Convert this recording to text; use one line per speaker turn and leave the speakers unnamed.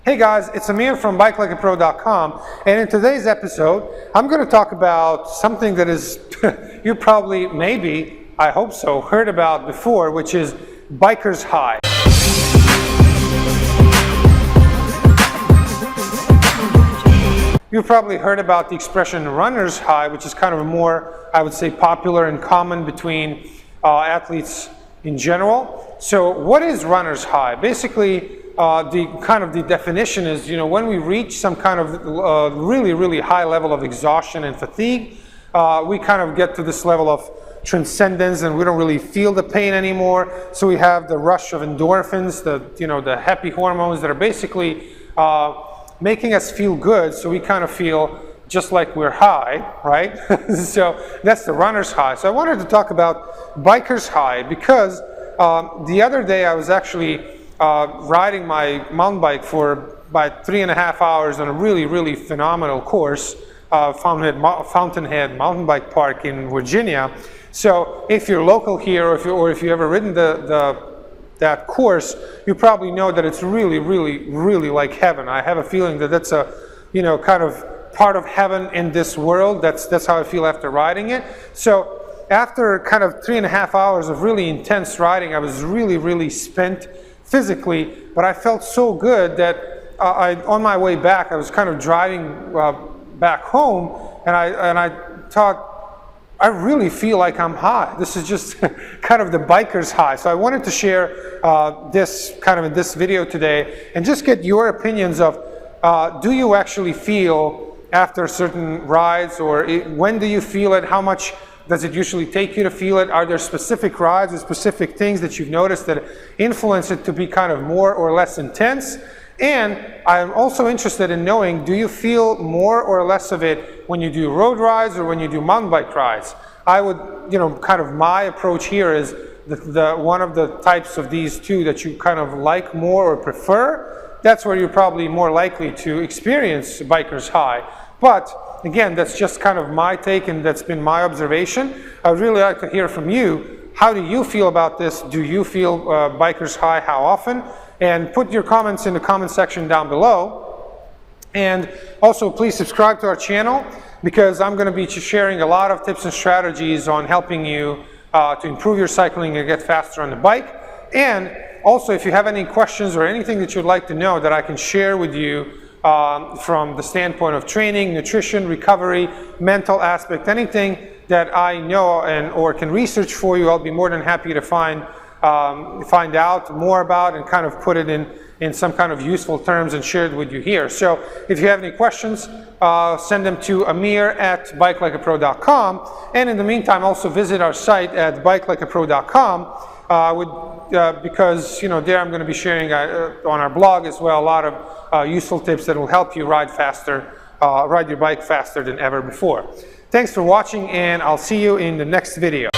Hey guys, it's Amir from bikelikeapro.com, and in today's episode I'm going to talk about something that is you probably, maybe, I hope so, heard about before, which is biker's high. You've probably heard about the expression runner's high, which is kind of a more, I would say, popular and common between athletes in general. So what is runner's high? Basically, the definition is, when we reach some kind of really high level of exhaustion and fatigue, we kind of get to this level of transcendence and we don't really feel the pain anymore. So we have the rush of endorphins, the happy hormones that are basically making us feel good. So we kind of feel just like we're high, right? So that's the runner's high. So I wanted to talk about biker's high because the other day I was actually riding my mountain bike for about 3.5 hours on a really phenomenal course, Fountainhead Mountain Bike Park in Virginia. So if you're local here, or if you've ever ridden that course, you probably know that it's really like heaven. I have a feeling that that's a kind of part of heaven in this world. That's how I feel after riding it. So after kind of 3.5 hours of really intense riding, I was really spent physically, but I felt so good that on my way back, I was kind of driving back home, and I thought, I really feel like I'm high. This is just kind of the biker's high. So I wanted to share this kind of in this video today, and just get your opinions of, do you actually feel after certain rides, or when do you feel it? How much does it usually take you to feel it? Are there specific rides or specific things that you've noticed that influence it to be kind of more or less intense? And I'm also interested in knowing, do you feel more or less of it when you do road rides or when you do mountain bike rides? I would, kind of my approach here is one of the types of these two that you kind of like more or prefer. That's where you're probably more likely to experience biker's high. But again, that's just kind of my take, and that's been my observation. I'd really like to hear from you. How do you feel about this? Do you feel biker's high? How often? And put your comments in the comment section down below. And also, please subscribe to our channel, because I'm going to be sharing a lot of tips and strategies on helping you to improve your cycling and get faster on the bike. And also, if you have any questions or anything that you'd like to know that I can share with you from the standpoint of training, nutrition, recovery, mental aspect, anything that I know or can research for you, I'll be more than happy to find out more about and kind of put it in some kind of useful terms and share it with you here. So if you have any questions, send them to amir@bikelikeapro.com, and in the meantime also visit our site at bikelikeapro.com. Because there I'm going to be sharing on our blog as well a lot of useful tips that will help you ride your bike faster than ever before. Thanks for watching, and I'll see you in the next video.